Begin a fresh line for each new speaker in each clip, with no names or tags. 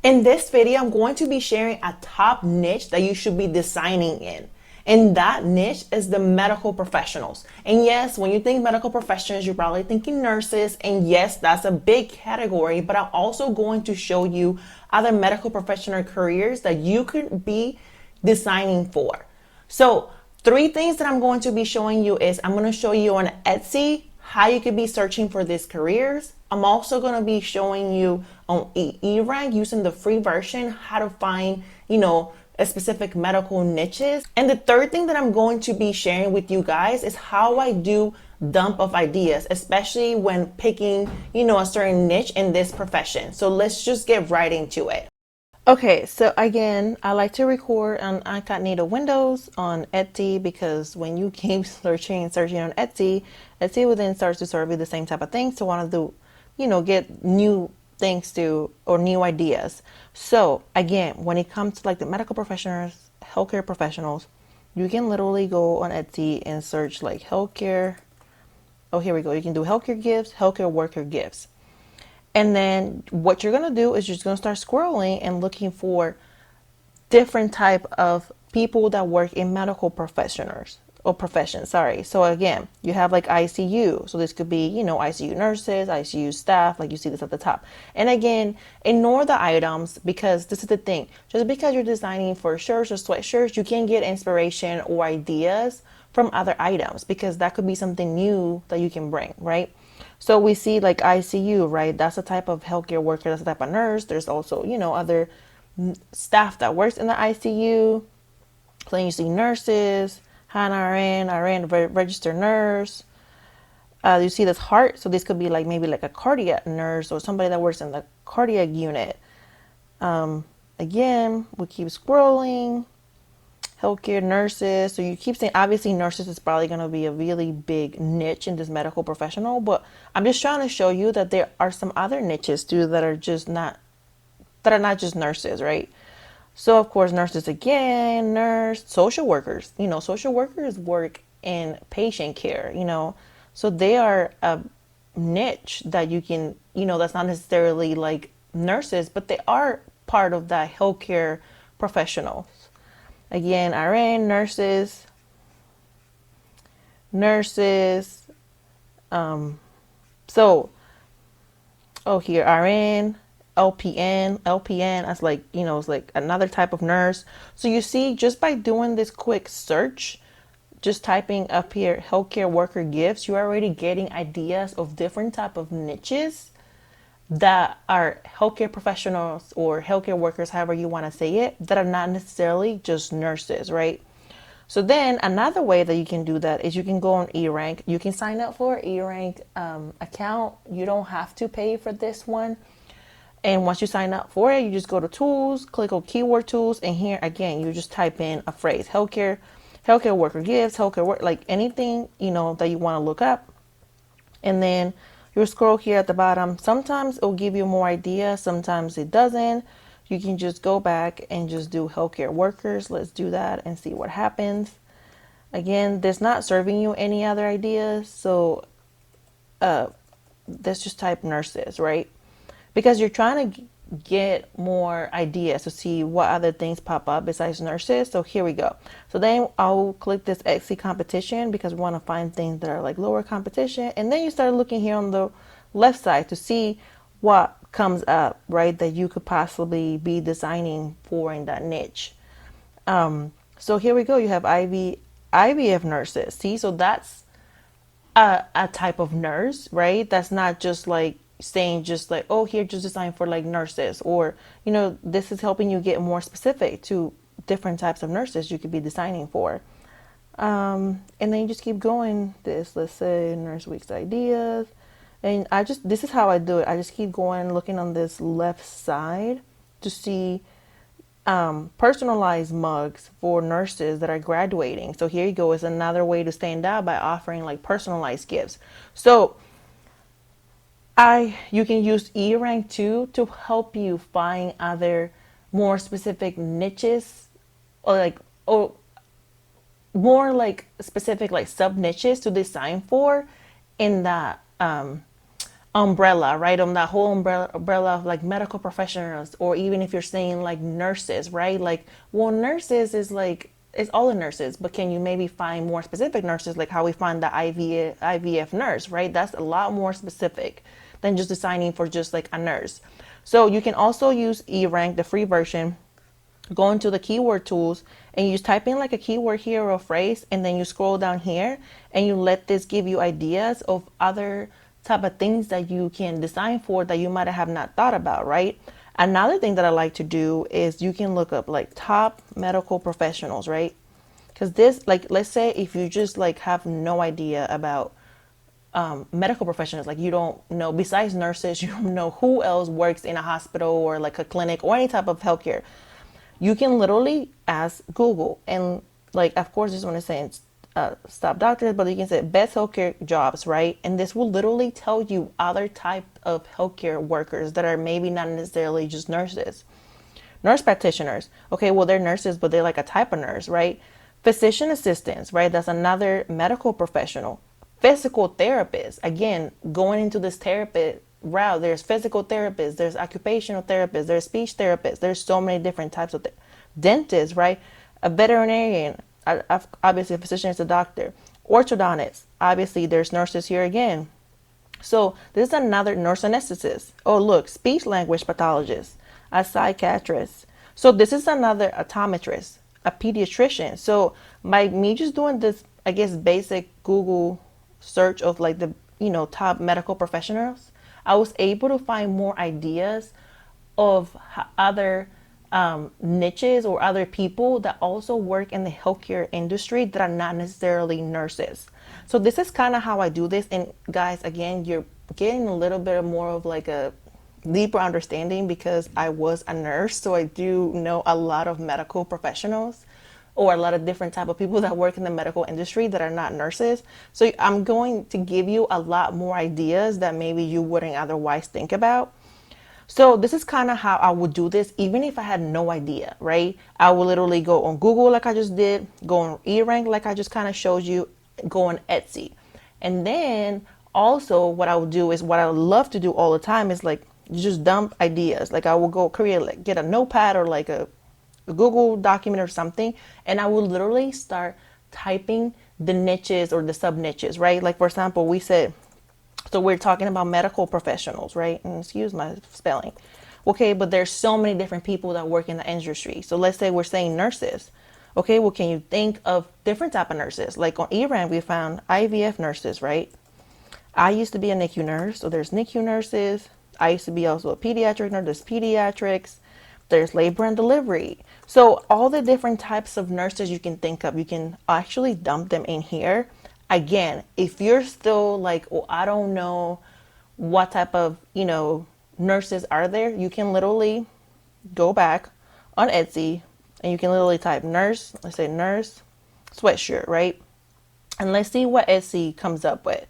In this video, I'm going to be sharing a top niche that you should be designing in. And that niche is the medical professionals. And yes, when you think medical professionals, you're probably thinking nurses. And yes, that's a big category, but I'm also going to show you other medical professional careers that you could be designing for. So 3 things that I'm going to be showing you is I'm going to show you on Etsy how you could be searching for these careers. I'm also going to be showing you on eRank using the free version how to find, a specific medical niches. And the third thing that I'm going to be sharing with you guys is how I do dump of ideas, especially when picking, a certain niche in this profession. So let's just get right into it. Okay, so again, I like to record on incognito windows on Etsy because when you keep searching on Etsy, Etsy will then start to serve you the same type of things. So want to do, get new things to or new ideas. So again, when it comes to like the medical professionals, healthcare professionals, you can literally go on Etsy and search like healthcare. Oh, here we go. You can do healthcare gifts, healthcare worker gifts. And then what you're going to do is you're just going to start scrolling and looking for different type of people that work in medical professionals or professions. Sorry. So again, you have like ICU. So this could be, ICU nurses, ICU staff, like you see this at the top. And again, ignore the items because this is the thing. Just because you're designing for shirts or sweatshirts, you can get inspiration or ideas from other items because that could be something new that you can bring, right? So we see like ICU, right? That's a type of healthcare worker. That's a type of nurse. There's also, other staff that works in the ICU. So then you see nurses, RN, registered nurse. You see this heart. So this could be like maybe like a cardiac nurse or somebody that works in the cardiac unit. Again, we keep scrolling. Healthcare nurses. So you keep saying, obviously nurses is probably going to be a really big niche in this medical professional, but I'm just trying to show you that there are some other niches too that are not just nurses, right? So of course, nurses again, social workers, social workers work in patient care, so they are a niche that you can, that's not necessarily like nurses, but they are part of that healthcare professionals. Again, RN, nurses. Here, RN, LPN, that's like, it's like another type of nurse. So you see, just by doing this quick search, just typing up here, healthcare worker gifts, you're already getting ideas of different type of niches that are healthcare professionals or healthcare workers, however you want to say it, that are not necessarily just nurses, right? So then another way that you can do that is you can go on eRank. You can sign up for an eRank account. You don't have to pay for this one. And once you sign up for it, you just go to tools, click on keyword tools. And here again, you just type in a phrase, healthcare worker gifts, healthcare work, like anything, that you want to look up. And then you'll scroll here at the bottom. Sometimes it'll give you more ideas. Sometimes it doesn't. You can just go back and just do healthcare workers. Let's do that and see what happens. Again, that's not serving you any other ideas. So let's just type nurses, right? Because you're trying to get more ideas to see what other things pop up besides nurses. So here we go. So then I'll click this Etsy competition because we want to find things that are like lower competition. And then you start looking here on the left side to see what comes up, right? That you could possibly be designing for in that niche. So here we go. You have IVF nurses. See, so that's a type of nurse, right? That's not just like saying just like, oh, here, just design for like nurses, or this is helping you get more specific to different types of nurses you could be designing for. And then you just keep going this, let's say nurse week's ideas, and this is how I do it. I just keep going, looking on this left side to see personalized mugs for nurses that are graduating. So here you go, is another way to stand out by offering like personalized gifts. So you can use eRank too to help you find other more specific niches or more like specific like sub niches to design for in that umbrella, right? On that whole umbrella of like medical professionals, or even if you're saying like nurses, right? Like, well, nurses is like, it's all the nurses, but can you maybe find more specific nurses, like how we find the IVF nurse, right? That's a lot more specific than just designing for just like a nurse. So you can also use eRank, the free version. Go into the keyword tools and you just type in like a keyword here or a phrase, and then you scroll down here and you let this give you ideas of other type of things that you can design for that you might have not thought about, right? Another thing that I like to do is you can look up like top medical professionals, right? Because this, like, let's say if you just like have no idea about medical professionals, like you don't know, besides nurses, you don't know who else works in a hospital or like a clinic or any type of healthcare. You can literally ask Google, and like, of course, this one is saying stop doctors, but you can say best healthcare jobs, right? And this will literally tell you other type of healthcare workers that are maybe not necessarily just nurses. Nurse practitioners, okay, well, they're nurses, but they're like a type of nurse, right? Physician assistants, right? That's another medical professional. Physical therapists, again, going into this therapist route, there's physical therapists, there's occupational therapists, there's speech therapists, there's so many different types of dentists, right? A veterinarian, obviously a physician is a doctor. Orthodontist, obviously there's nurses here again. So this is another nurse anesthetist. Oh, look, speech language pathologist, a psychiatrist. So this is another optometrist, a pediatrician. So by me just doing this, I guess, basic Google search of like the, top medical professionals, I was able to find more ideas of other niches or other people that also work in the healthcare industry that are not necessarily nurses. So this is kind of how I do this. And guys, again, you're getting a little bit more of like a deeper understanding because I was a nurse. So I do know a lot of medical professionals or a lot of different type of people that work in the medical industry that are not nurses. So I'm going to give you a lot more ideas that maybe you wouldn't otherwise think about. So this is kind of how I would do this, even if I had no idea, right? I would literally go on Google like I just did, go on eRank like I just kind of showed you, go on Etsy. And then also what I would do is what I love to do all the time is like you just dump ideas. Like I will go create, like get a notepad or like a Google document or something, and I will literally start typing the niches or the sub niches, right? Like for example, we said, so we're talking about medical professionals, right? And excuse my spelling. Okay, but there's so many different people that work in the industry. So let's say we're saying nurses. Okay, well, can you think of different type of nurses? Like on eRAN, we found IVF nurses, right? I used to be a NICU nurse, so there's NICU nurses. I used to be also a pediatric nurse, there's pediatrics. There's labor and delivery. So all the different types of nurses you can think of, you can actually dump them in here. Again, if you're still like, oh, I don't know what type of, nurses are there, you can literally go back on Etsy and you can literally type nurse, let's say nurse sweatshirt, right? And let's see what Etsy comes up with.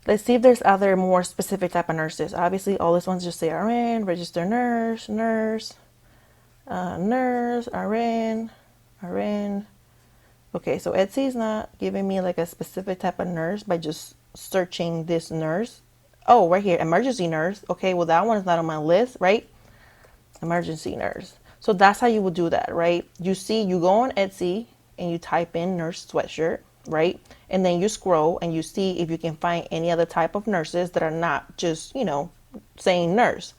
Let's see if there's other more specific type of nurses. Obviously, all these ones just say RN, registered nurse, nurse, RN. Okay, so Etsy is not giving me like a specific type of nurse by just searching this nurse. Oh, right here, emergency nurse. Okay, well, that one is not on my list, right? Emergency nurse. So that's how you would do that, right? You go on Etsy and you type in nurse sweatshirt, right? And then you scroll and you see if you can find any other type of nurses that are not just, saying nurse.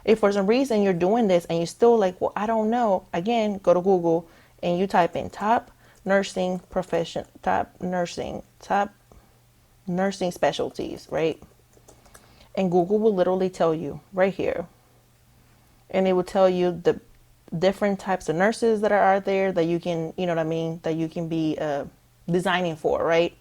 If for some reason you're doing this and you're still like, well, I don't know, again, go to Google and you type in top nursing specialties, right? And Google will literally tell you right here. And it will tell you the different types of nurses that are out there that you can, that you can be designing for, right?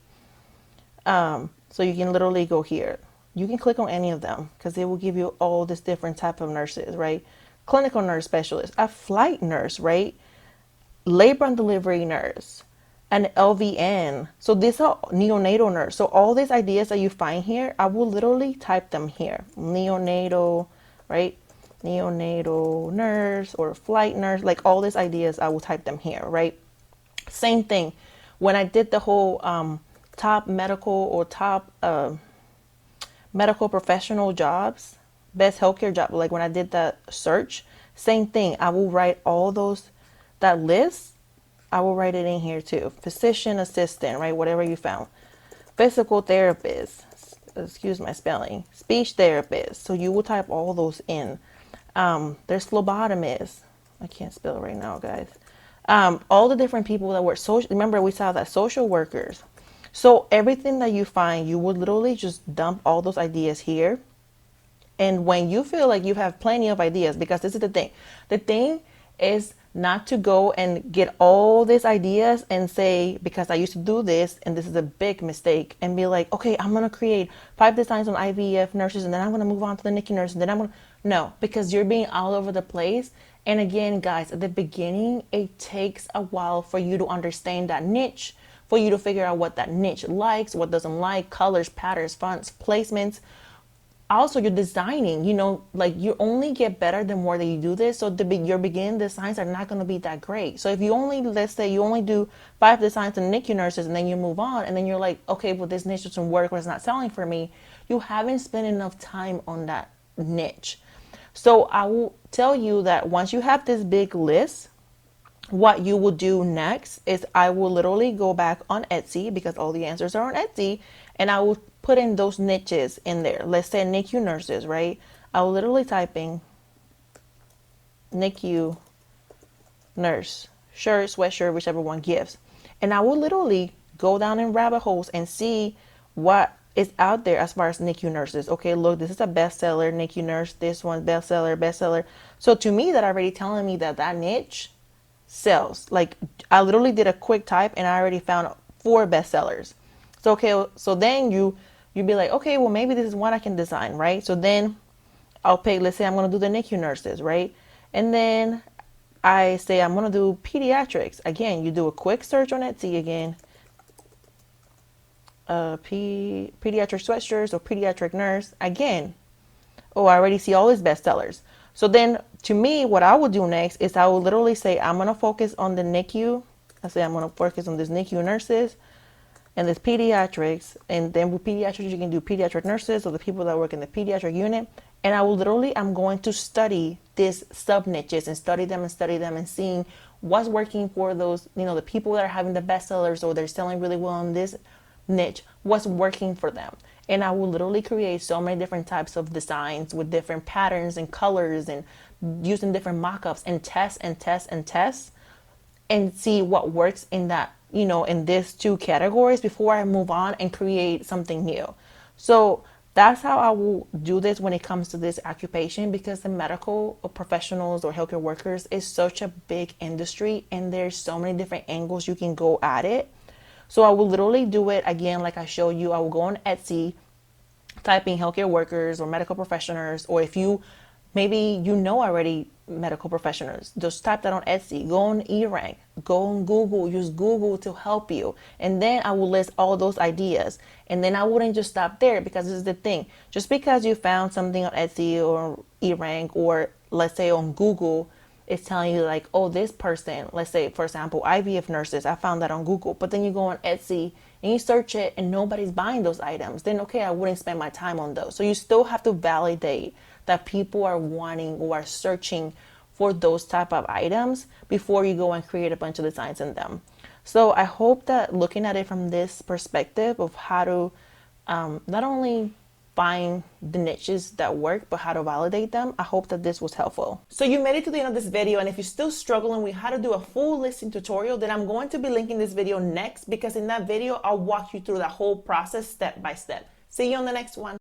So you can literally go here. You can click on any of them because it will give you all this different type of nurses, right? Clinical nurse specialist, a flight nurse, right? Labor and delivery nurse, an LVN. So these are neonatal nurse. So all these ideas that you find here, I will literally type them here. Neonatal, right? Neonatal nurse or flight nurse, like all these ideas, I will type them here, right? Same thing. When I did the whole top medical or top medical professional jobs, best healthcare job, like when I did that search, same thing. I will write all those, that list, I will write it in here too. Physician assistant, right? Whatever you found. Physical therapist, excuse my spelling. Speech therapist. So you will type all those in. There's phlebotomists. I can't spell it right now, guys. All the different people that work. Remember, we saw that social workers. So everything that you find, you would literally just dump all those ideas here. And when you feel like you have plenty of ideas, because this is the thing is not to go and get all these ideas and say, because I used to do this and this is a big mistake, and be like, okay, I'm going to create 5 designs on IVF nurses and then I'm going to move on to the NICU nurse and then I'm going to, no, because you're being all over the place. And again, guys, at the beginning, it takes a while for you to understand that niche, for you to figure out what that niche likes, what doesn't like, colors, patterns, fonts, placements. Also, you're designing, you know, like you only get better the more that you do this. So your beginning designs are not going to be that great. So if you only, let's say you only do 5 designs in NICU nurses and then you move on and then you're like, okay, well, this niche doesn't work or it's not selling for me. You haven't spent enough time on that niche. So I will tell you that once you have this big list, what you will do next is I will literally go back on Etsy, because all the answers are on Etsy, and I will put in those niches in there. Let's say NICU nurses, right? I will literally type in NICU nurse, shirt, sweatshirt, whichever one gives. And I will literally go down in rabbit holes and see what is out there as far as NICU nurses. Okay, look, this is a bestseller, NICU nurse. This one's bestseller. So to me, that already telling me that that niche sells. Like I literally did a quick type and I already found 4 bestsellers. So okay, so then you'd be like, okay, well maybe this is one I can design, right? So then I'll pick, let's say I'm gonna do the NICU nurses, right? And then I say I'm gonna do pediatrics. Again, you do a quick search on Etsy again. Pediatric sweatshirts or pediatric nurse. Again, oh, I already see all his bestsellers. So then to me, what I will do next is I will literally say, I'm going to focus on the NICU. I say, I'm going to focus on this NICU nurses and this pediatrics. And then with pediatrics, you can do pediatric nurses or the people that work in the pediatric unit. And I will literally, I'm going to study these sub niches and study them and seeing what's working for those, you know, the people that are having the bestsellers or they're selling really well in this niche, what's working for them. And I will literally create so many different types of designs with different patterns and colors and using different mock-ups and test and see what works in that, you know, in these 2 categories before I move on and create something new. So that's how I will do this when it comes to this occupation, because the medical professionals or healthcare workers is such a big industry and there's so many different angles you can go at it. So I will literally do it again, like I showed you. I will go on Etsy, typing healthcare workers or medical professionals, or if you, maybe you know already medical professionals, just type that on Etsy, go on eRank, go on Google, use Google to help you. And then I will list all those ideas. And then I wouldn't just stop there, because this is the thing. Just because you found something on Etsy or eRank, or let's say on Google, it's telling you like, oh, this person, let's say, for example, IVF nurses, I found that on Google, but then you go on Etsy and you search it and nobody's buying those items, then okay, I wouldn't spend my time on those. So you still have to validate that people are wanting or are searching for those type of items before you go and create a bunch of designs in them. So I hope that looking at it from this perspective of how to not only find the niches that work, but how to validate them, I hope that this was helpful. So you made it to the end of this video, and if you're still struggling with how to do a full listing tutorial, then I'm going to be linking this video next, because in that video, I'll walk you through the whole process step by step. See you on the next one.